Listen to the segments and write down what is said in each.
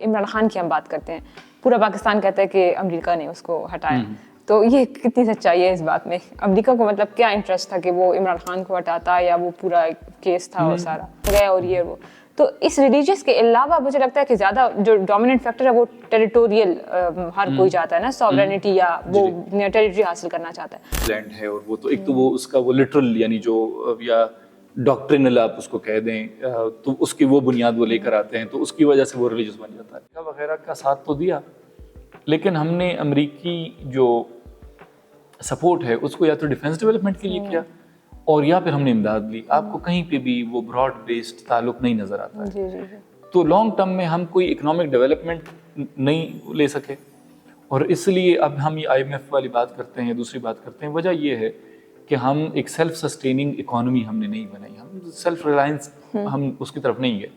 عمران خان کی ہم بات کرتے ہیں, پورا پاکستان کہتا ہے کہ امریکہ نے اس کو ہٹایا, تو یہ کتنی سچائی ہے اس بات میں؟ امریکہ کو مطلب کیا انٹرسٹ تھا کہ وہ عمران خان کو ہٹاتا, یا وہ پورا کیس تھا وہ سارا گیا اور یہ وہ؟ تو اس ریلیجیس کے علاوہ مجھے لگتا ہے کہ زیادہ جو ڈومیننٹ فیکٹر ہے وہ ٹیریٹوریل, ہر کوئی چاہتا ہے نا سوورینٹی, یا وہ ٹیریٹری حاصل کرنا چاہتا ہے. لینڈ ہے, اور وہ تو ایک تو وہ اس کا وہ لٹرل یعنی جو یا ڈاکٹرنل آپ اس کو کہہ دیں, تو اس کی وہ بنیاد وہ لے کر آتے ہیں, تو اس کی وجہ سے وہ ریلیجیس بن جاتا ہے وغیرہ کا ساتھ تو دیا, لیکن ہم نے امریکی جو سپورٹ ہے اس کو یا تو ڈیفینس ڈیولپمنٹ کے لیے کیا, اور یا پھر ہم نے امداد لی. آپ کو کہیں پہ بھی وہ براڈ بیسڈ تعلق نہیں نظر آتا ہے. تو لانگ ٹرم میں ہم کوئی اکنامک ڈیولپمنٹ نہیں لے سکے, اور اس لیے اب ہم یہ IMF والی بات کرتے ہیں, دوسری بات کرتے ہیں. وجہ یہ ہے کہ ہم ایک سیلف سسٹیننگ اکانومی ہم نے نہیں بنائی, ہم سیلف ریلائنس ہم اس کی طرف نہیں گئے.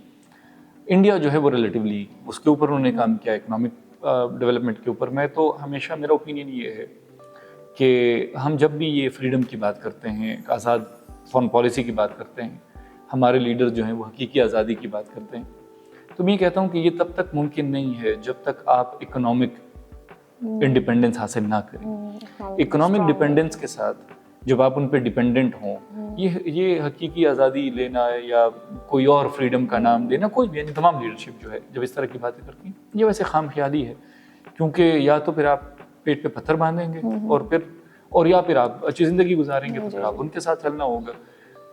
انڈیا جو ہے وہ ریلیٹیولی اس کے اوپر انہوں نے کام کیا اکنامک ڈیولپمنٹ کے اوپر. میں تو ہمیشہ میرا اوپینین یہ ہے کہ ہم جب بھی یہ فریڈم کی بات کرتے ہیں, آزاد فارن پالیسی کی بات کرتے ہیں, ہمارے لیڈر جو ہیں وہ حقیقی آزادی کی بات کرتے ہیں, تو میں یہ کہتا ہوں کہ یہ تب تک ممکن نہیں ہے جب تک آپ اکنامک انڈیپینڈنس حاصل نہ کریں. اکنامک ڈیپینڈنس کے ساتھ جب آپ ان پہ ڈیپینڈنٹ ہوں, یہ حقیقی آزادی لینا یا کوئی اور فریڈم کا نام دینا, کوئی بھی یعنی تمام لیڈرشپ جو ہے جب اس طرح کی باتیں کرتی ہیں, یہ ویسے خام خیالی ہے. کیونکہ یا تو پھر آپ پیٹ پہ پتھر باندھیں گے اور یا پھر آپ اچھی زندگی گزاریں گے, تو پھر آپ ان کے ساتھ چلنا ہوگا.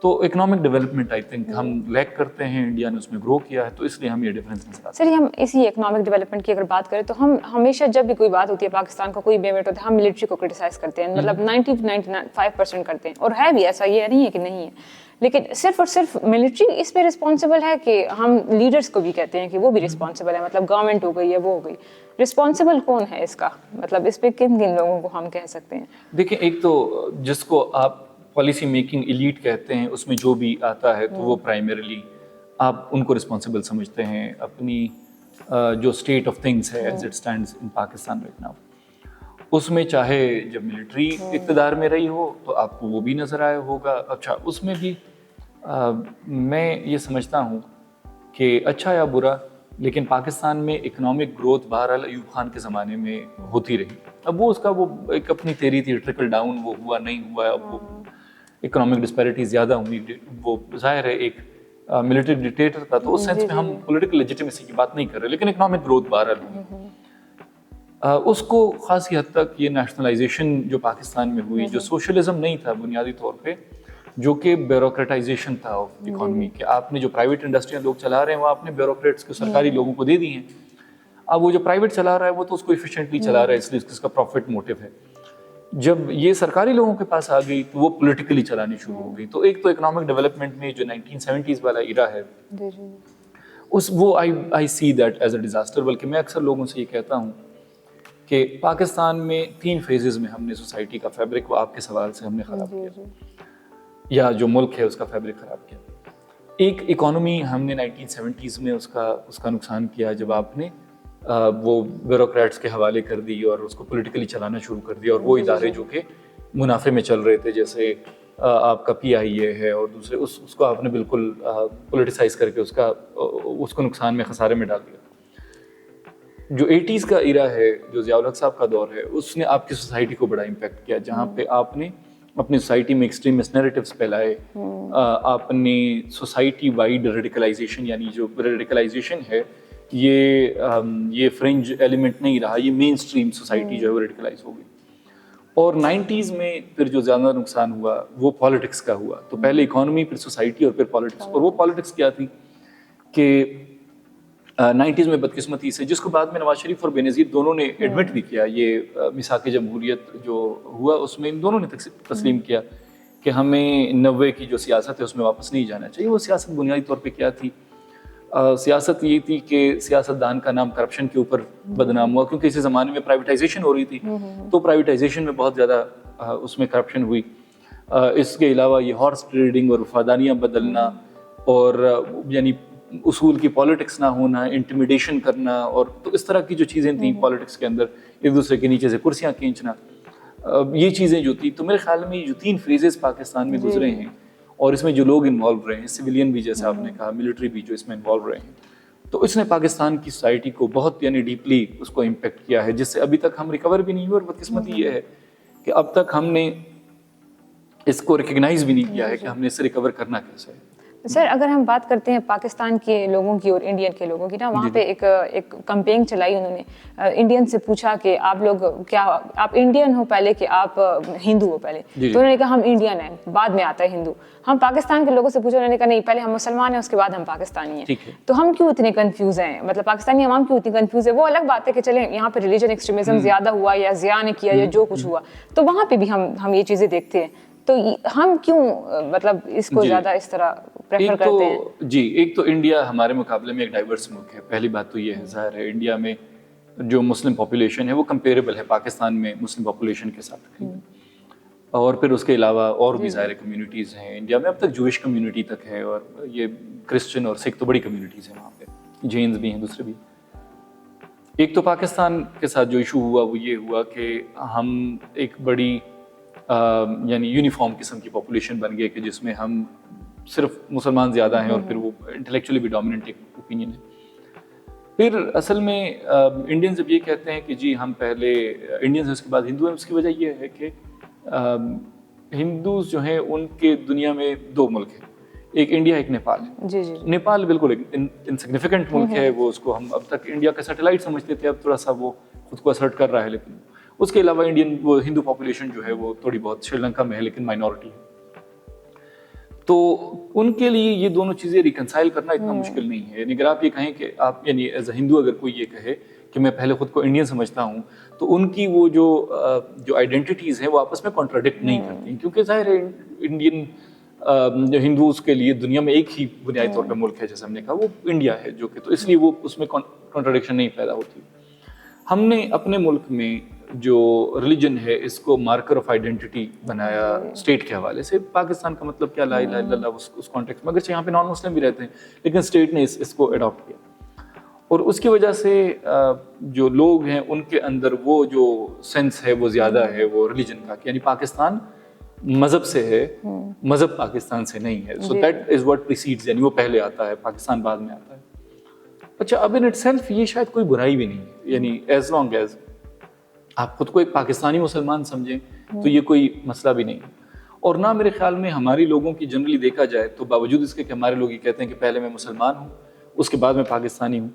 تو اکنامک ڈیولپمنٹ آئی تھنک ہم لیک کرتے ہیں, انڈیا نے اس میں گرو کیا ہے, تو اس لیے ہم یہ ڈفرینس نظر آتا ہے. سر ہم اسی اکنامک ڈیولپمنٹ کی اگر بات کریں تو ہم ہمیشہ جب بھی کوئی بات ہوتی ہے پاکستان کا کوئی بیمٹ ہوتا ہے, ہم ملٹری کو کرٹیسائز کرتے ہیں, مطلب 90-95% کرتے ہیں, اور ہے بھی ایسا, یہ نہیں ہے کہ نہیں ہے. لیکن صرف اور صرف ملٹری اس پہ رسپانسبل ہے کہ ہم لیڈرس کو بھی کہتے ہیں کہ وہ بھی رسپانسبل ہے, مطلب گورنمنٹ ہو گئی ہے وہ ہو گئی, رسپانسبل کون ہے اس کا, مطلب اس پہ کن کن لوگوں کو ہم کہہ سکتے ہیں؟ دیکھیں, ایک تو جس کو آپ پالیسی میکنگ ایلیٹ کہتے ہیں, اس میں جو بھی آتا ہے تو وہ پرائمریلی آپ ان کو رسپانسبل سمجھتے ہیں. اپنی جو اسٹیٹ آف تھنگس ہے as it stands in Pakistan right now, اس میں چاہے جب ملٹری اقتدار میں رہی ہو تو آپ کو وہ بھی نظر آیا ہوگا. اچھا, اس میں بھی میں یہ سمجھتا ہوں کہ اچھا یا برا, لیکن پاکستان میں اکنامک گروتھ بہرحال ایوب خان کے زمانے میں ہوتی رہی. اب وہ اس کا وہ ایک اپنی تھیری تھی, ٹرکل ڈاؤن, وہ ہوا نہیں ہوا, اب وہ اکنامک ڈسپیرٹی زیادہ ہوئی. وہ ظاہر ہے ایک ملٹری ڈکٹیٹر تھا, تو اس سینس میں ہم پولیٹیکل لیجیٹیمیسی کی بات نہیں کر رہے, لیکن اکنامک گروتھ بہرحال ہوئی. اس کو خاصی حد تک یہ نیشنلائزیشن جو پاکستان میں ہوئی, جو سوشلزم نہیں تھا بنیادی طور پہ, جو کہ بیوروکریٹائزیشن تھا آف اکانومی, کہ آپ نے جو پرائیویٹ انڈسٹریاں لوگ چلا رہے ہیں وہ آپ نے بیوروکریٹس کو, سرکاری لوگوں کو دے دی ہیں. اب وہ جو پرائیویٹ چلا رہا ہے وہ تو اس کو ایفیشینٹلی چلا رہا ہے, اس لیے اس کا پروفٹ موٹو ہے. جب یہ سرکاری لوگوں کے پاس آ گئی تو وہ پولیٹیکلی چلانی شروع ہو گئی. تو ایک تو اکنامک ڈیولپمنٹ میں جو 1970s والا ایرا ہے, وہ I see that is a disaster. بلکہ میں اکثر لوگوں سے یہ کہتا ہوں کہ پاکستان میں 3 فیزز میں ہم نے سوسائٹی کا فیبرک, وہ آپ کے سوال سے ہم نے خراب کیا, یا جو ملک ہے اس کا فیبرک خراب کیا. ایک اکانومی ہم نے 1970s میں اس کا نقصان کیا, جب آپ نے وہ بیوروکریٹس کے حوالے کر دی اور اس کو پولیٹیکلی چلانا شروع کر دیا, اور وہ ادارے جو کہ منافع میں چل رہے تھے, جیسے آپ کا PIA ہے اور دوسرے, اس کو آپ نے بالکل پولیٹیسائز کر کے اس کو نقصان میں, خسارے میں ڈال دیا. جو 80s کا ایرا ہے, جو ضیاء الحق صاحب کا دور ہے, اس نے آپ کی سوسائٹی کو بڑا امپیکٹ کیا, جہاں پہ آپ نے اپنی سوسائٹی میں ایکسٹریمسٹ نیریٹیوز پھیلائے. آپ نے سوسائٹی وائڈ ریڈیکلائزیشن, یعنی جو ریڈیکلائزیشن ہے یہ فرنج ایلیمنٹ نہیں رہا, یہ مین اسٹریم سوسائٹی جو ہے وہ ریڈیکلائز ہو گئی. اور 90s میں پھر جو زیادہ نقصان ہوا وہ پالیٹکس کا ہوا. تو پہلے اکانومی, پھر سوسائٹی, اور پھر پالیٹکس. اور وہ پالیٹکس کیا تھی کہ 90s میں بدقسمتی سے, جس کو بعد میں نواز شریف اور بینظیر دونوں نے ایڈمٹ بھی کیا, یہ میثاق جمہوریت جو ہوا اس میں ان دونوں نے تسلیم کیا کہ ہمیں 90 کی جو سیاست ہے اس میں واپس نہیں جانا چاہیے. وہ سیاست بنیادی طور پہ کیا تھی؟ سیاست یہ تھی کہ سیاستدان کا نام کرپشن کے اوپر بدنام ہوا, کیونکہ اسی زمانے میں پرائیویٹائزیشن ہو رہی تھی, تو پرائیویٹائزیشن میں بہت زیادہ اس میں کرپشن ہوئی. اس کے علاوہ یہ ہارس ٹریڈنگ اور وفاداریاں بدلنا, اور یعنی اصول کی پالیٹکس نہ ہونا, انٹیمیڈیشن کرنا, اور تو اس طرح کی جو چیزیں تھیں پالیٹکس کے اندر, ایک دوسرے کے نیچے سے کرسیاں کھینچنا, یہ چیزیں جو تھی. تو میرے خیال میں جو 3 فیزز پاکستان میں گزرے ہیں, اور اس میں جو لوگ انوالو رہے ہیں, سویلین بھی جیسے آپ نے کہا, ملٹری بھی جو اس میں انوالو رہے ہیں, تو اس نے پاکستان کی سوسائٹی کو بہت یعنی ڈیپلی اس کو امپیکٹ کیا ہے، جس سے ابھی تک ہم ریکور بھی نہیں ہوئے، اور بدقسمتی یہ ہے کہ اب تک ہم نے اس کو ریکگنائز بھی نہیں کیا ہے کہ ہم نے اس سے ریکور کرنا کیسے ہے۔ سر اگر ہم بات کرتے ہیں پاکستان کے لوگوں کی اور انڈین کے لوگوں کی نا، وہاں پہ ایک کمپین چلائی انہوں نے، انڈین سے پوچھا کہ آپ لوگ کیا آپ انڈین ہو پہلے کہ آپ ہندو ہو پہلے، تو انہوں نے کہا ہم انڈین ہیں، بعد میں آتا ہے ہندو۔ ہم پاکستان کے لوگوں سے پوچھا، انہوں نے کہا نہیں پہلے ہم مسلمان ہیں اس کے بعد ہم پاکستانی ہیں۔ تو ہم کیوں اتنے کنفیوز ہیں، مطلب پاکستانی عوام کیوں اتنی کنفیوز ہے؟ وہ الگ بات ہے کہ چلیں یہاں پہ ریلیجن ایکسٹریمزم زیادہ ہوا یا ضیاء نے کیا یا جو کچھ ہوا، تو وہاں پہ بھی ہم یہ چیزیں دیکھتے ہیں، تو ہم کیوں مطلب اس کو زیادہ اس طرح پریفر کرتے ہیں؟ جی ایک تو انڈیا ہمارے مقابلے میں ایک ڈائیورس ملک ہے، پہلی بات تو یہ ہے، ظاہر ہے انڈیا میں جو مسلم پاپولیشن ہے وہ کمپیریبل ہے پاکستان میں مسلم پاپولیشن کے ساتھ، اور پھر اس کے علاوہ اور بھی ظاہر کمیونٹیز ہیں انڈیا میں، اب تک جوئش کمیونٹی تک ہے، اور یہ کرسچن اور سکھ تو بڑی کمیونٹیز ہیں وہاں پہ، جینز بھی ہیں دوسرے بھی۔ ایک تو پاکستان کے ساتھ جو ایشو ہوا وہ یہ ہوا کہ ہم ایک بڑی یعنی یونیفارم قسم کی پاپولیشن بن گئے کہ جس میں ہم صرف مسلمان زیادہ ہیں، اور پھر وہ انٹلیکچولی بھی ڈومیننٹ ایک اوپینین ہے۔ پھر اصل میں انڈینز جب یہ کہتے ہیں کہ جی ہم پہلے انڈینز ہیں اس کے بعد ہندو ہیں، اس کی وجہ یہ ہے کہ ہندوز جو ہیں ان کے دنیا میں دو ملک ہیں، ایک انڈیا ایک نیپال ہے۔ نیپال بالکل ایک انسگنیفیکنٹ ملک ہے، وہ اس کو ہم اب تک انڈیا کا سیٹلائٹ سمجھتے تھے، اب تھوڑا سا وہ خود کو اسرٹ کر رہا ہے، لیکن اس کے علاوہ انڈین وہ ہندو پاپولیشن جو ہے وہ تھوڑی بہت سری لنکا میں ہے لیکن مائنورٹی ہے، تو ان کے لیے یہ دونوں چیزیں ریکنسائل کرنا اتنا مشکل نہیں ہے۔ یعنی اگر آپ یہ کہیں کہ آپ یعنی ایز اے ہندو اگر کوئی یہ کہے کہ میں پہلے خود کو انڈین سمجھتا ہوں، تو ان کی وہ جو آئیڈینٹیٹیز ہیں وہ آپس میں کانٹراڈکٹ نہیں کرتی، کیونکہ ظاہر ہے انڈین جو ہندوز کے لیے دنیا میں ایک ہی بنیادی طور پہ ملک ہے، جیسے ہم نے کہا وہ انڈیا ہے، جو کہ تو اس لیے وہ اس میں کانٹراڈکشن نہیں پیدا ہوتی۔ ہم نے اپنے ملک میں جو ریلیجن ہے اس کو مارکر آف آئیڈینٹی بنایا اسٹیٹ کے حوالے سے۔ پاکستان کا مطلب کیا، لا الہ الا اللہ، اس کانٹیکسٹ میں اگرچہ یہاں پہ نان مسلم بھی رہتے ہیں لیکن اسٹیٹ نے اس کو اڈاپٹ کیا، اور اس کی وجہ سے جو لوگ ہیں ان کے اندر وہ جو سینس ہے وہ زیادہ ہے وہ ریلیجن کا، یعنی پاکستان مذہب سے ہے، مذہب پاکستان سے نہیں ہے، سو دیٹ از واٹ پریسیڈز، یعنی وہ پہلے آتا ہے، پاکستان بعد میں آتا ہے۔ اچھا اب ان اٹ سیلف یہ شاید کوئی برائی بھی نہیں ہے، یعنی ایز لانگ ایز آپ خود کو ایک پاکستانی مسلمان سمجھیں تو یہ کوئی مسئلہ بھی نہیں ہے۔ اور نہ میرے خیال میں ہماری لوگوں کی جنرلی دیکھا جائے تو باوجود اس کے کہ ہمارے لوگ یہ کہتے ہیں کہ پہلے میں مسلمان ہوں اس کے بعد میں پاکستانی ہوں،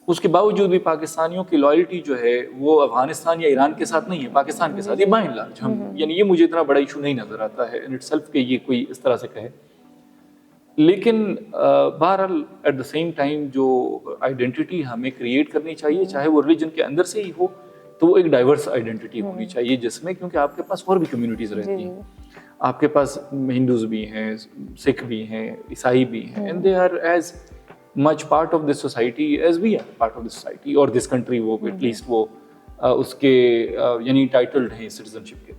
اس کے باوجود بھی پاکستانیوں کی لائلٹی جو ہے وہ افغانستان یا ایران کے ساتھ نہیں ہے، پاکستان کے ساتھ، یہ بائی اینڈ لارج ہم یعنی یہ مجھے اتنا بڑا ایشو نہیں نظر آتا ہے ان اٹ سیلف کہ یہ کوئی اس طرح سے کہے۔ لیکن بہرحال ایٹ دا سیم ٹائم جو آئیڈینٹی ہمیں کریٹ کرنی چاہیے، چاہے وہ ریلیجن کے اندر سے ہی ہو، تو وہ ایک ڈائیورس آئیڈینٹی ہونی چاہیے، جس میں کیونکہ آپ کے پاس اور بھی کمیونٹیز رہتی ہیں، آپ کے پاس ہندوز بھی ہیں، سکھ بھی ہیں، عیسائی بھی ہیں، and they are as much part of this society as we are part of this society اور دس کنٹری، وہ ایٹ لیسٹ وہ اس کے یعنی ٹائٹلڈ ہیں سٹیزن شپ کے۔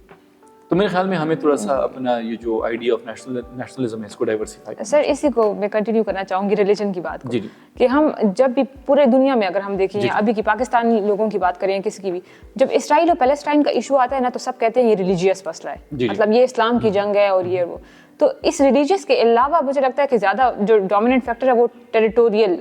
تو میرے خیال میں ہمیں تھوڑا سا اپنا یہ جو آئیڈیا آف نیشنلزم ہے اس کو ڈائیورسیفائی۔ سر اسی کو میں کنٹینیو کرنا چاہوں گی ریلیجن کی بات کو، کہ ہم جب بھی پورے دنیا میں اگر ہم دیکھیں ابھی کی پاکستانی لوگوں کی بات کریں کسی کی بھی، جب اسرائیل اور پیلسٹائن کا ایشو آتا ہے نا تو سب کہتے ہیں یہ ریلیجیس مسئلہ ہے، مطلب یہ اسلام کی جنگ ہے اور یہ وہ۔ تو اس ریلیجیس کے علاوہ مجھے لگتا ہے کہ زیادہ جو ڈومیننٹ فیکٹر ہے وہ ٹیریٹوریل،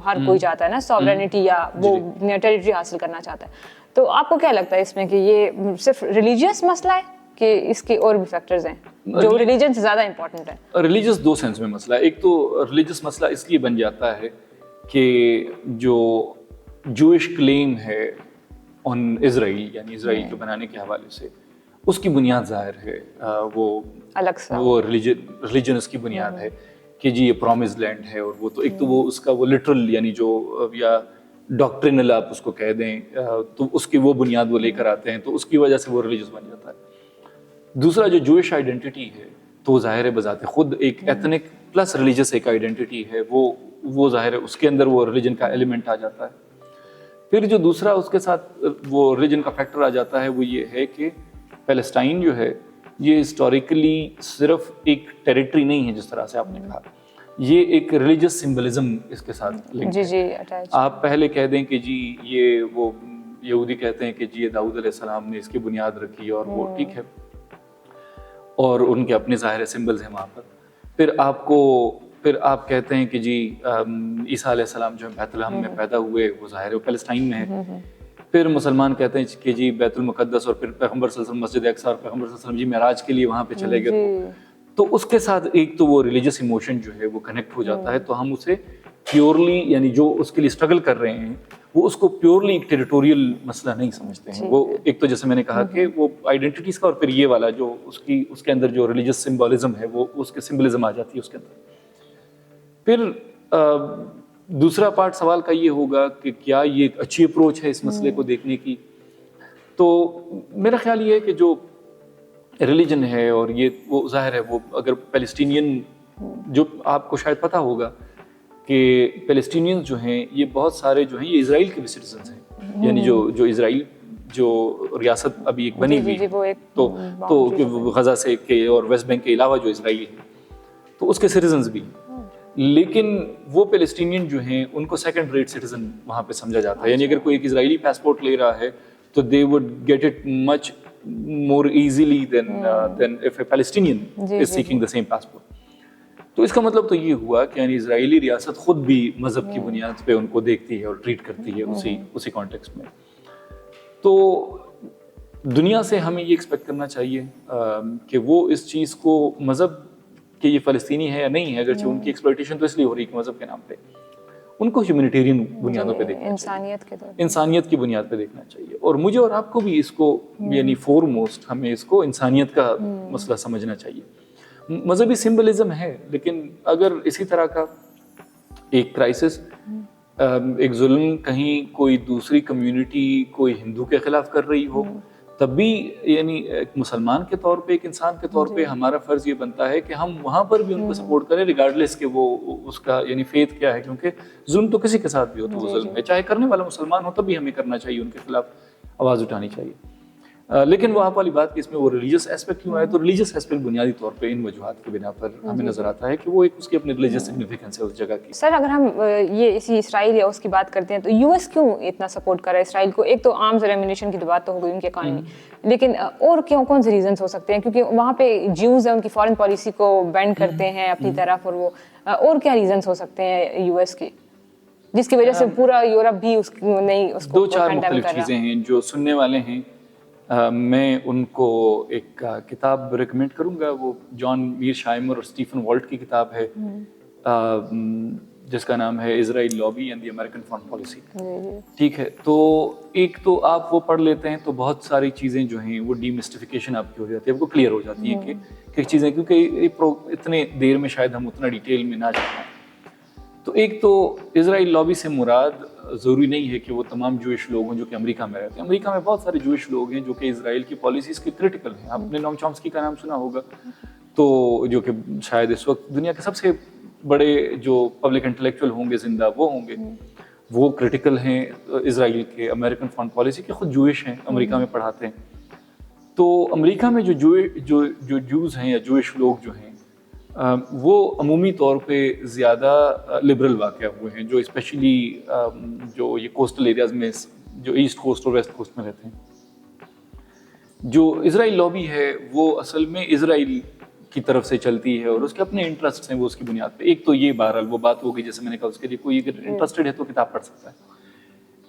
ہر کوئی چاہتا ہے نا سوورینٹی یا وہ ٹیریٹری حاصل کرنا چاہتا ہے۔ تو آپ کو کیا لگتا ہے اس میں کہ یہ صرف ریلیجیس مسئلہ ہے کہ اس کے اور بھی فیکٹرز ہیں جو ریلیجن سے زیادہ امپورٹنٹ ہے؟ ریلیجس دو سینس میں مسئلہ ہے، ایک تو ریلیجس مسئلہ اس لیے بن جاتا ہے کہ جو جوئش کلیم ہے آن اسرائیل، یعنی اسرائیل کے بنانے کے حوالے سے، اس کی بنیاد ظاہر ہے وہ الگ سا وہ ریلیجن اس کی بنیاد ہے کہ جی یہ پرومس لینڈ ہے، اور وہ تو ایک تو وہ اس کا وہ لٹرل یعنی جو یا ڈاکٹرینل آپ اس کو کہہ دیں تو اس کی وہ بنیاد وہ لے کر آتے ہیں، تو اس کی وجہ سے وہ ریلیجس بن جاتا ہے۔ دوسرا جو جوئش آئیڈینٹی ہے تو ظاہر ہے بذات خود ایک ایتھنک پلس ریلیجس ایک آئیڈینٹی ہے، وہ ظاہر ہے اس کے اندر وہ ریلیجن کا ایلیمنٹ آ جاتا ہے۔ پھر جو دوسرا اس کے ساتھ وہ ریلیجن کا فیکٹر آ جاتا ہے وہ یہ ہے کہ پیلسٹائن جو ہے یہ ہسٹوریکلی صرف ایک ٹیریٹری نہیں ہے جس طرح سے آپ نے کہا، یہ ایک ریلیجس سمبلزم اس کے ساتھ لنک ہے۔ آپ پہلے کہہ دیں کہ جی یہ وہ یہودی کہتے ہیں کہ جی یہ داؤد علیہ السلام نے اس کی بنیاد رکھی اور وہ ٹھیک ہے، اور ان کے اپنے ظاہر سمبلز ہیں وہاں پر۔ پھر آپ کو پھر آپ کہتے ہیں کہ جی عیسیٰ علیہ السلام جو ہے بیت لحم میں پیدا ہوئے، وہ ظاہر ہے وہ فلسطین میں ہے. پھر مسلمان کہتے ہیں کہ جی بیت المقدس، اور پھر پیغمبر صلی اللہ علیہ وسلم مسجد اقصی، اور پیغمبر صلی اللہ علیہ وسلم جی معراج کے لیے وہاں پہ چلے گئے. تو اس کے ساتھ ایک تو وہ ریلیجس ایموشن جو ہے وہ کنیکٹ ہو جاتا ہے، تو ہم اسے پیورلی، یعنی جو اس کے لیے اسٹرگل کر رہے ہیں وہ اس کو پیورلی ایک ٹیریٹوریل مسئلہ نہیں سمجھتے ہیں. وہ ایک تو جیسے میں نے کہا کہ وہ آئیڈینٹیٹیز کا، اور پھر یہ والا جو اس کے اندر جو ریلیجس سمبولزم ہے وہ اس کے سمبلزم آ جاتی ہے اس کے اندر. پھر دوسرا پارٹ سوال کا یہ ہوگا کہ کیا یہ ایک اچھی اپروچ ہے اس مسئلے کو دیکھنے کی. تو میرا خیال یہ ہے کہ جو ریلیجن ہے، اور یہ وہ ظاہر ہے وہ اگر پیلسٹینین، جو آپ کو شاید پتہ ہوگا کہ پیلسٹینینز جو ہیں یہ بہت سارے جو ہیں یہ اسرائیل کے بھی سٹیزنز ہیں، یعنی جو اسرائیل جو ریاست ابھی ایک بنی ہوئی ہے تو غزہ سے کے اور ویسٹ بینک کے علاوہ جو اسرائیل ہے تو اس کے سٹیزنز بھی، لیکن وہ پیلسٹینین جو ہیں ان کو سیکنڈ ریٹ سٹیزن وہاں پہ سمجھا جاتا ہے. یعنی اگر کوئی ایک اسرائیلی پاسپورٹ لے رہا ہے تو they would get it much more easily than if a Palestinian is seeking the same passport. تو اس کا مطلب تو یہ ہوا کہ یعنی اسرائیلی ریاست خود بھی مذہب کی بنیاد پہ ان کو دیکھتی ہے اور ٹریٹ کرتی ہے اسی کانٹیکسٹ میں. تو دنیا سے ہمیں یہ ایکسپیکٹ کرنا چاہیے کہ وہ اس چیز کو مذہب کہ یہ فلسطینی ہے یا نہیں ہے، اگرچہ ان کی ایکسپلوٹیشن تو اس لیے ہو رہی ہے کہ مذہب کے نام پہ، ان کو ہیومینیٹیرین بنیادوں پہ دیکھنا چاہیے، انسانیت کی بنیاد پہ دیکھنا چاہیے. اور مجھے اور آپ کو بھی اس کو یعنی فور موسٹ ہمیں اس کو انسانیت کا مسئلہ سمجھنا چاہیے. مذہبی سمبلزم ہے، لیکن اگر اسی طرح کا ایک کرائسس، ایک ظلم کہیں کوئی دوسری کمیونٹی کوئی ہندو کے خلاف کر رہی ہو، تب بھی یعنی ایک مسلمان کے طور پہ، ایک انسان کے طور پہ ہمارا فرض یہ بنتا ہے کہ ہم وہاں پر بھی ان کو سپورٹ کریں ریگارڈلیس کہ وہ اس کا یعنی فیتھ کیا ہے. کیونکہ ظلم تو کسی کے ساتھ بھی ہو تو وہ ظلم ہے، چاہے کرنے والا مسلمان ہو تب بھی ہمیں کرنا چاہیے، ان کے خلاف آواز اٹھانی چاہیے. لیکن وہ آپ والی بات کہ اس میں وہ ریلیجس ایسپیکٹ کیوں آئے، تو ریلیجس ایسپیکٹ بنیادی طور پہ ان وجوہات کی بنا پر ہمیں نظر آتا ہے کہ وہ ایک اس کی اپنی ریلیجس سگنیفیکنس ہے اس جگہ کی. سر اگر ہم یہ اسی اسرائیل یا اس کی بات کرتے ہیں تو یو ایس کیوں اتنا سپورٹ کر رہا ہے اسرائیل کو؟ ایک تو آرمز اور ایمونیشن کی تو بات تو ہو گئی، ان کی اکانومی، لیکن اور کون سے ریزنس ہو سکتے ہیں؟ کیونکہ وہاں پہ جیوز ہیں، ان کی فارن پالیسی کو بینڈ کرتے ہیں اپنی طرف، اور وہ اور کیا ریزنس ہو سکتے ہیں یو ایس کے جس کی وجہ سے پورا یورپ بھی اس کو دو چار مختلف چیزیں ہیں جو سننے والے ہیں. میں ان کو ایک کتاب ریکمینڈ کروں گا، وہ جان میر شائمر اور اسٹیفن والٹ کی کتاب ہے جس کا نام ہے Israel lobby and the American foreign policy. ٹھیک ہے، تو ایک تو آپ وہ پڑھ لیتے ہیں تو بہت ساری چیزیں جو ہیں وہ ڈی مسٹیفیکیشن آپ کی ہو جاتی ہے، آپ کو کلیئر ہو جاتی ہیں کہ چیزیں، کیونکہ اتنے دیر میں شاید ہم اتنا ڈیٹیل میں نہ جا پائیں. تو ایک تو اسرائیل لابی سے مراد ضروری نہیں ہے کہ وہ تمام جوئش لوگ ہوں جو کہ امریکہ میں رہتے ہیں. امریکہ میں بہت سارے جوئش لوگ ہیں جو کہ اسرائیل کی پالیسیز کے کرٹیکل ہیں. آپ نے نوم چامسکی کا نام سنا ہوگا، تو جو کہ شاید اس وقت دنیا کے سب سے بڑے جو پبلک انٹلیکچوئل ہوں گے زندہ وہ ہوں گے، وہ کرٹیکل ہیں اسرائیل کے امریکن فارن پالیسی کے، خود جوئش ہیں، امریکہ میں پڑھاتے ہیں. تو امریکہ میں جو جوز ہیں یا جوئش لوگ جو ہیں وہ عمومی طور پہ زیادہ لبرل واقع ہوئے ہیں، جو اسپیشلی جو یہ کوسٹل ایریاز میں، جو ایسٹ کوسٹ اور ویسٹ کوسٹ میں رہتے ہیں. جو اسرائیل لابی ہے وہ اصل میں اسرائیل کی طرف سے چلتی ہے اور اس کے اپنے انٹرسٹ ہیں، وہ اس کی بنیاد پہ. ایک تو یہ بہرحال وہ بات ہوگی جیسے میں نے کہا، اس کے لیے کوئی اگر انٹرسٹڈ ہے تو کتاب پڑھ سکتا ہے.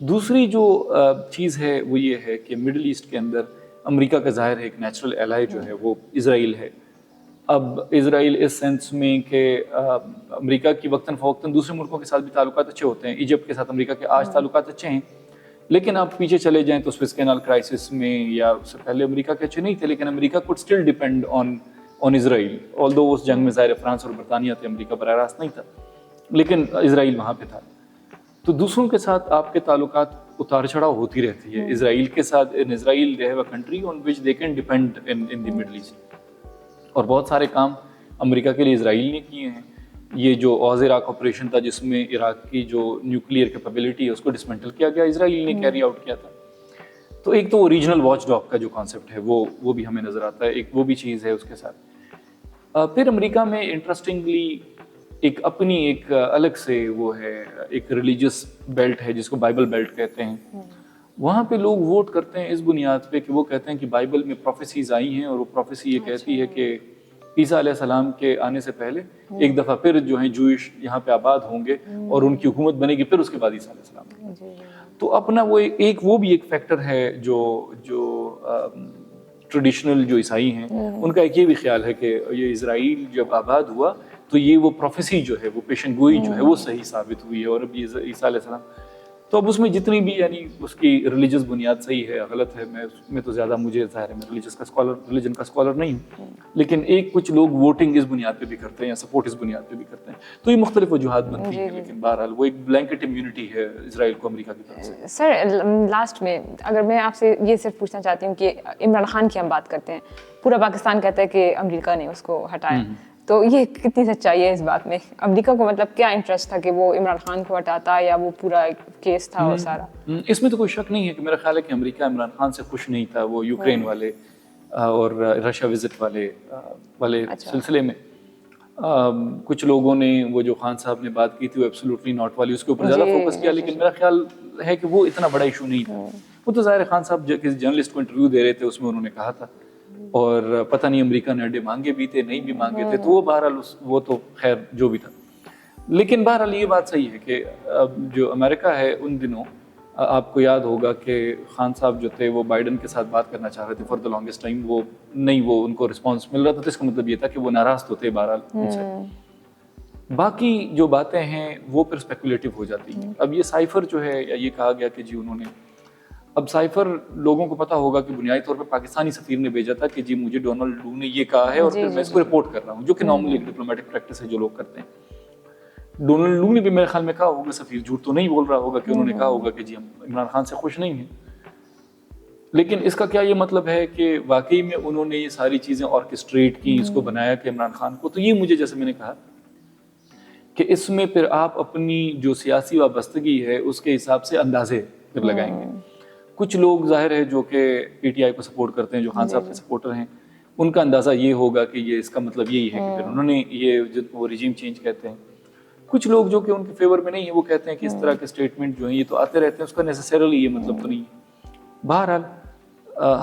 دوسری جو چیز ہے وہ یہ ہے کہ مڈل ایسٹ کے اندر امریکہ کا ظاہر ہے ایک نیچرل ایلائی جو ہے وہ اسرائیل ہے. اب اسرائیل اس سینس میں کہ امریکہ کی وقتاً فوقتاً دوسرے ملکوں کے ساتھ بھی تعلقات اچھے ہوتے ہیں. ایجپٹ کے ساتھ امریکہ کے آج تعلقات اچھے ہیں، لیکن آپ پیچھے چلے جائیں تو سوئس کینال کرائسس میں یا اس سے پہلے امریکہ کے اچھے نہیں تھے. لیکن امریکہ could still depend on Israel, although اس جنگ میں ظاہر فرانس اور برطانیہ تھے، امریکہ براہ راست نہیں تھا، لیکن اسرائیل وہاں پہ تھا. تو دوسروں کے ساتھ آپ کے تعلقات اتار چڑھاؤ ہوتی رہتی ہے. اسرائیل کے ساتھ اسرائیل they have a country on which they can depend in the Middle East. اور بہت سارے کام امریکہ کے لیے اسرائیل نے کیے ہیں. یہ جو آز عراق آپریشن تھا جس میں عراق کی جو نیوکلیئر کیپیبلٹی ہے اس کو ڈسمنٹل کیا گیا، اسرائیل نے کیری آؤٹ کیا تھا. تو ایک تو وہ ریجنل واچ ڈاگ کا جو کانسیپٹ ہے وہ بھی ہمیں نظر آتا ہے، ایک وہ بھی چیز ہے اس کے ساتھ. پھر امریکہ میں انٹرسٹنگلی ایک اپنی ایک الگ سے وہ ہے ایک ریلیجس بیلٹ ہے جس کو بائبل بیلٹ کہتے ہیں. وہاں پہ لوگ ووٹ کرتے ہیں اس بنیاد پہ کہ وہ کہتے ہیں کہ بائبل میں پروفیسیز آئی ہیں اور وہ پروفیسی یہ کہتی ہے کہ عیسیٰ علیہ السلام کے آنے سے پہلے ایک دفعہ پھر جو ہیں جوئش یہاں پہ آباد ہوں گے اور ان کی حکومت بنے گی، پھر اس کے بعد عیسیٰ علیہ السلام. تو اپنا وہ بھی ایک فیکٹر ہے جو ٹریڈیشنل جو عیسائی ہیں ان کا ایک یہ بھی خیال ہے کہ یہ اسرائیل جب آباد ہوا تو یہ وہ پروفیسی جو ہے، وہ پیشن گوئی جو ہے وہ صحیح ثابت ہوئی ہے. اور اب یہ عیسیٰ علیہ السلام تو اب اس میں جتنی بھی یعنی اس کی ریلیجس بنیاد صحیح ہے غلط ہے، میں تو زیادہ مجھے ظاہر ہے میں ریلیجن کا اسکالر نہیں ہوں، لیکن کچھ لوگ ووٹنگ اس بنیاد پہ بھی کرتے ہیں یا سپورٹ اس بنیاد پہ بھی کرتے ہیں، تو یہ مختلف وجوہات بنتی ہیں. لیکن بہرحال وہ ایک بلینکٹ امیونٹی ہے اسرائیل کو امریکہ کی طرف سے. سر لاسٹ میں اگر میں آپ سے یہ صرف پوچھنا چاہتی ہوں کہ عمران خان کی ہم بات کرتے ہیں، پورا پاکستان کہتا ہے کہ امریکہ نے اس کو ہٹایا، تو یہ کتنی سچائی ہے اس بات میں؟ امریکہ کو مطلب کیا انٹرسٹ تھا کہ وہ عمران خان کو ہٹاتا یا وہ پورا کیس تھا وہ سارا؟ اس میں تو کوئی شک نہیں ہے کہ میرا خیال ہے کہ امریکہ عمران خان سے خوش نہیں تھا. وہ یوکرین والے اور رشیا وزٹ والے سلسلے میں کچھ لوگوں نے وہ جو خان صاحب نے بات کی تھی وہ ایبسولوٹلی ناٹ والی، اس کے اوپر زیادہ فوکس کیا، لیکن میرا خیال ہے کہ وہ اتنا بڑا ایشو نہیں تھا. وہ تو ظاہر خان صاحب کسی جرنلسٹ کو انٹرویو دے رہے تھے، اس میں انہوں نے کہا تھا، اور پتہ نہیں امریکہ نے اڈے مانگے بھی تھے نہیں بھی مانگے تھے، تو وہ بہرحال وہ تو خیر جو بھی تھا. لیکن بہرحال یہ بات صحیح ہے کہ جو امریکہ ہے ان دنوں آپ کو یاد ہوگا کہ خان صاحب جو تھے وہ بائیڈن کے ساتھ بات کرنا چاہ رہے تھے فار دا لانگسٹ ٹائم، وہ ان کو رسپانس مل رہا تھا، تو اس کا مطلب یہ تھا کہ وہ ناراض تو تھے بہرحال ان سے. باقی جو باتیں ہیں وہ پھر اسپیکولیٹو ہو جاتی ہیں. اب یہ سائفر جو ہے یا یہ کہا گیا کہ جی انہوں نے، اب سائفر لوگوں کو پتا ہوگا کہ بنیادی طور پہ پاکستانی سفیر نے بھیجا تھا کہ جی مجھے ڈونلڈ لو نے یہ کہا ہے اور پھر میں اس کو رپورٹ کر رہا ہوں، جو کہ نارملی ایک ڈپلومیٹک پریکٹس ہے جو لوگ کرتے ہیں. ڈونلڈ لو نے بھی میرے خیال میں کہا ہوگا، سفیر جھوٹ تو نہیں بول رہا ہوگا کہ انہوں نے کہا ہوگا کہ جی ہم عمران خان سے خوش نہیں ہیں. لیکن اس کا کیا یہ مطلب ہے کہ واقعی میں انہوں نے یہ ساری چیزیں آرکسٹریٹ کی، اس کو بنایا کہ عمران خان کو؟ تو یہ مجھے جیسے میں نے کہا کہ اس میں پھر آپ اپنی جو سیاسی وابستگی ہے اس کے حساب سے اندازے پھر لگائیں گے. کچھ لوگ ظاہر ہے جو کہ پی ٹی آئی کو سپورٹ کرتے ہیں، جو خان صاحب کے سپورٹر ہیں، ان کا اندازہ یہ ہوگا کہ یہ اس کا مطلب یہی ہے کہ پھر انہوں نے یہ وہ ریجیم چینج کہتے ہیں. کچھ لوگ جو کہ ان کے فیور میں نہیں ہیں وہ کہتے ہیں کہ اس طرح کے اسٹیٹمنٹ جو ہیں یہ تو آتے رہتے ہیں، اس کا نیسیسریلی یہ مطلب تو نہیں ہے. بہرحال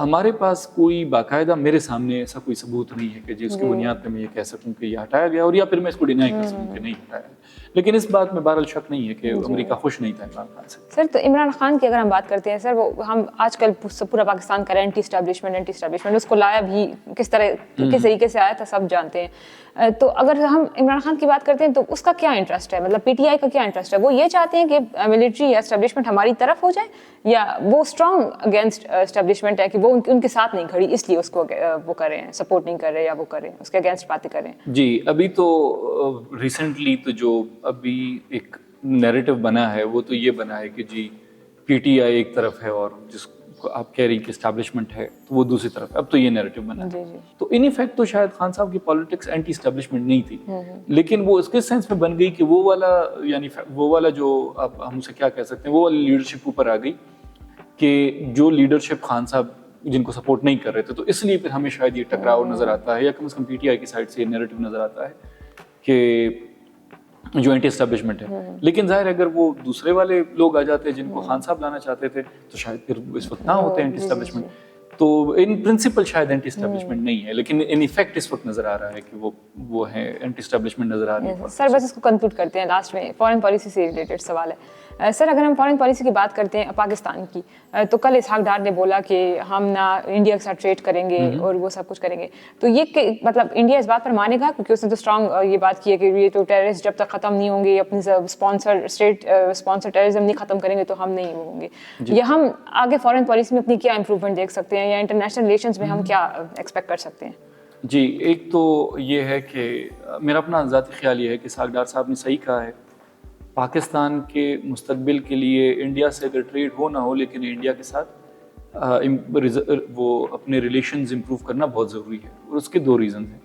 ہمارے پاس کوئی باقاعدہ میرے سامنے ایسا کوئی ثبوت نہیں ہے کہ جس کی بنیاد پہ میں یہ کہہ سکوں کہ یہ ہٹایا گیا، اور یا پھر میں اس کو ڈینائی کر سکوں کہ نہیں ہٹایا گیا. لیکن اس بات میں بہرحال شک نہیں ہے کہ امریکہ خوش نہیں تھا عمران خان سے. سر تو عمران خان کی اگر ہم بات کرتے ہیں سر، وہ ہم آج کل پورا پاکستان کا اینٹی اسٹیبلشمنٹ اس کو لایا بھی کس طریقے سے آیا تھا سب جانتے ہیں. تو اگر ہم عمران خان کی بات کرتے ہیں تو اس کا کیا انٹرسٹ ہے؟ مطلب پی ٹی آئی کا کیا انٹرسٹ ہے؟ وہ یہ چاہتے ہیں کہ ملٹری یا اسٹیبلشمنٹ ہماری طرف ہو جائے، یا وہ اسٹرانگ اگینسٹ اسٹیبلشمنٹ ہے کہ وہ ان کے ساتھ نہیں کھڑی اس لیے اس کو وہ کر رہے ہیں، سپورٹ نہیں کر رہے یا وہ کریں اس کے اگینسٹ باتیں کریں؟ جی ابھی تو ریسنٹلی تو جو ابھی ایک نیریٹو بنا ہے وہ تو یہ بنا ہے کہ جی پی ٹی آئی ایک طرف ہے اور جس کو آپ کہہ رہی ہیں کہ اسٹیبلشمنٹ ہے تو وہ دوسری طرف ہے. اب تو یہ نیریٹو بنا ہے. تو ان ایفیکٹ تو شاید خان صاحب کی پالیٹکس اینٹی اسٹیبلشمنٹ نہیں تھی، لیکن وہ اس کے سینس میں بن گئی کہ وہ والا جو اب ہم اسے کیا کہہ سکتے ہیں، وہ والی لیڈرشپ اوپر آ گئی کہ جو لیڈرشپ خان صاحب جن کو سپورٹ نہیں کر رہے تھے، تو اس لیے پھر ہمیں شاید یہ ٹکراؤ نظر آتا ہے، یا کم از کم پی ٹی آئی کی سائڈ سے یہ نیریٹو نظر آتا ہے کہ جو اینٹی اسٹیبلشمنٹ ہے. لیکن ظاہر اگر وہ دوسرے والے لوگ آ جاتے جن کو خان صاحب لانا چاہتے تھے تو شاید پھر اس وقت نہ ہوتے اینٹی اسٹیبلشمنٹ. تو ان پرنسپل شاید اینٹی اسٹیبلشمنٹ نہیں ہے، لیکن ان ایفیکٹ اس وقت نظر آ رہا ہے کہ وہ ہے اینٹی اسٹیبلشمنٹ نظر آ رہی ہے. سر بس اس کو کنکلوڈ کرتے ہیں لاسٹ میں، فارن پالیسی سے ریلیٹڈ سوال ہے. سر اگر ہم فارن پالیسی کی بات کرتے ہیں پاکستان کی، تو کل اسحاق ڈار نے بولا کہ ہم نہ انڈیا کے ساتھ ٹریڈ کریں گے اور وہ سب کچھ کریں گے. تو یہ مطلب انڈیا اس بات پر مانے گا؟ کیونکہ اس نے تو اسٹرانگ یہ بات کی ہے کہ یہ تو ٹیررسٹ جب تک ختم نہیں ہوں گے، اپنی اسپانسر ٹیررزم نہیں ختم کریں گے تو ہم نہیں ہوں گے. یا ہم آگے فارن پالیسی میں اپنی کیا امپروومنٹ دیکھ سکتے ہیں، یا انٹرنیشنل ریلیشنز میں ہم کیا ایکسپیکٹ کر سکتے ہیں؟ جی ایک تو یہ ہے کہ میرا اپنا ذاتی خیال یہ ہے کہ اسحاق ڈار صاحب نے صحیح کہا ہے. پاکستان کے مستقبل کے لیے انڈیا سے اگر ٹریڈ ہو نہ ہو، لیکن انڈیا کے ساتھ وہ اپنے ریلیشنز امپروو کرنا بہت ضروری ہے. اور اس کے دو ریزنز ہیں.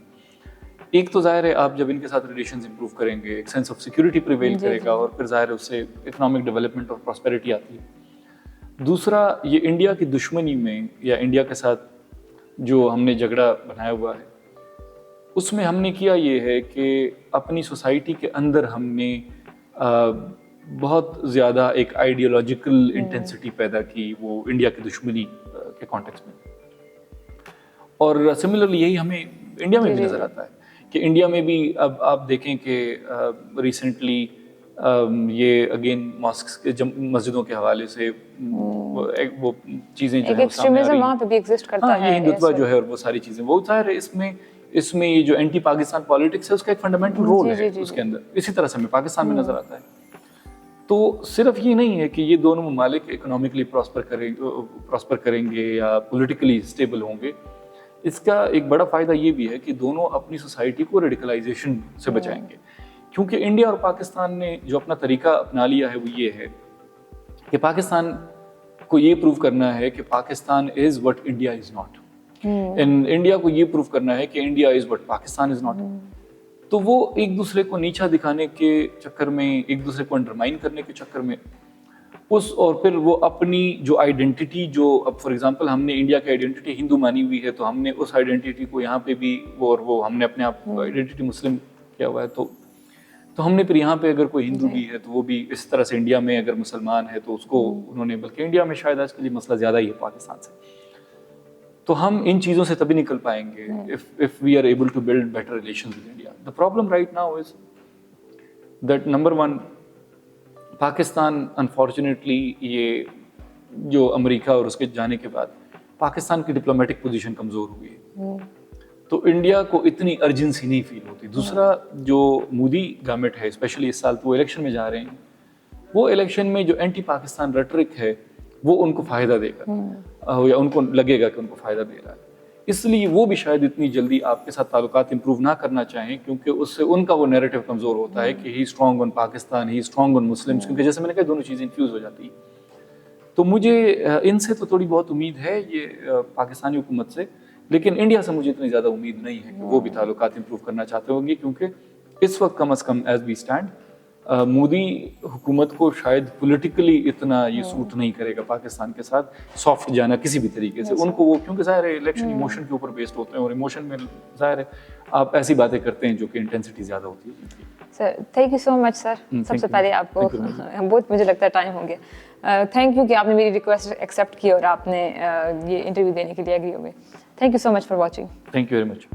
ایک تو ظاہر ہے آپ جب ان کے ساتھ ریلیشنز امپروو کریں گے، ایک سینس آف سیکورٹی پریویل کرے گا، اور پھر ظاہر ہے اس سے اکنامک ڈیولپمنٹ اور پراسپیرٹی آتی ہے. دوسرا یہ انڈیا کی دشمنی میں یا انڈیا کے ساتھ جو ہم نے جھگڑا بنایا ہوا ہے اس میں ہم نے کیا یہ ہے کہ اپنی سوسائٹی کے اندر ہم نے بہت زیادہ ایک آئیڈیالوجیکل انٹینسٹی پیدا کی وہ انڈیا کی دشمنی کے کانٹیکس میں. اور سملرلی یہی ہمیں انڈیا میں بھی نظر آتا ہے کہ انڈیا میں بھی اب آپ دیکھیں کہ ریسنٹلی یہ اگین ماسکس کے مسجدوں کے حوالے سے وہ چیزیں جو ہیں ایکسٹریمزم وہاں پہ بھی ایگزسٹ کرتا ہے, یہ ہندوتوا جو ہے اور وہ ساری چیزیں, وہ ظاہر ہے اس میں یہ جو اینٹی پاکستان پالیٹکس ہے اس کا ایک فنڈامنٹل رول ہے اس کے اندر, اسی طرح سے ہمیں پاکستان میں نظر آتا ہے. تو صرف یہ نہیں ہے کہ یہ دونوں ممالک اکنامکلی پراسپر کریں گے یا پولیٹیکلی اسٹیبل ہوں گے, اس کا ایک بڑا فائدہ یہ بھی ہے کہ دونوں اپنی سوسائٹی کو ریڈیکلائزیشن سے بچائیں گے. کیونکہ انڈیا اور پاکستان نے جو اپنا طریقہ اپنا لیا ہے وہ یہ ہے کہ پاکستان کو یہ پروو کرنا ہے کہ Pakistan is what India is not, India کو یہ پروو کرنا ہے کہ India is what Pakistan is not. تو وہ ایک دوسرے کو نیچا دکھانے کے چکر میں, ایک دوسرے کو انڈرمائن کرنے کے چکر میں اور پھر وہ اپنی جو آئیڈینٹی, جو اب فار ایگزامپل ہم نے انڈیا کی آئیڈینٹی ہندو مانی ہوئی ہے تو ہم نے اس آئیڈینٹی کو یہاں پہ بھی وہ ہم نے اپنے آپ آئیڈینٹی مسلم کیا ہوا ہے, تو ہم نے پھر یہاں پہ اگر کوئی ہندو بھی ہے تو وہ بھی اس طرح سے انڈیا میں اگر مسلمان ہے تو اس کو انہوں نے, بلکہ انڈیا میں شاید آج کے لیے مسئلہ زیادہ ہی ہے پاکستان سے, تو ہم ان چیزوں سے تبھی نکل پائیں گے if we are able to build better relations with India. The problem right now is that number one, Pakistan unfortunately یہ جو امریکہ اور اس کے جانے کے بعد پاکستان کی ڈپلومیٹک پوزیشن کمزور ہوئی ہے, تو انڈیا کو اتنی ارجنسی نہیں فیل ہوتی. دوسرا جو مودی گورنمنٹ ہے اسپیشلی اس سال تو وہ الیکشن میں جا رہے ہیں, وہ الیکشن میں جو اینٹی پاکستان ریٹرک ہے وہ ان کو فائدہ دے گا یا ان کو لگے گا کہ ان کو فائدہ دے رہا ہے, اس لیے وہ بھی شاید اتنی جلدی آپ کے ساتھ تعلقات امپروو نہ کرنا چاہیں, کیونکہ اس سے ان کا وہ نیریٹو کمزور ہوتا ہے کہ ہی strong on Pakistan, he strong on Muslims, کیونکہ جیسے میں نے کہا دونوں چیزیں انفیوز ہو جاتی ہیں. تو مجھے ان سے تو تھوڑی بہت امید ہے یہ پاکستانی حکومت سے, لیکن انڈیا سے مجھے اتنی زیادہ امید نہیں ہے کہ وہ بھی تعلقات امپروو کرنا چاہتے ہوں گے, کیونکہ اس وقت کم از کم ایز وی اسٹینڈ مودی حکومت کو شاید پولیٹیکلی اتنا یہ سوٹ نہیں کرے گا پاکستان کے ساتھ سافٹ جانا کسی بھی طریقے سے. ان کو وہ کیونکہ ظاہر ہے الیکشن ایموشن کے اوپر بیسڈ ہوتے ہیں, اور ایموشن میں ظاہر ہے آپ ایسی باتیں کرتے ہیں جو کہ انٹینسٹی زیادہ ہوتی ہے. سر تھینک یو سو مچ سر. سب سے پہلے آپ کو بہت مجھے لگتا ہے ٹائم ہو گیا, تھینک یو کہ آپ نے میری ریکویسٹ ایکسیپٹ کی اور آپ نے یہ انٹرویو دینے کے لیے ایگری ہو گئے. Thank you so much for watching. Thank you very much.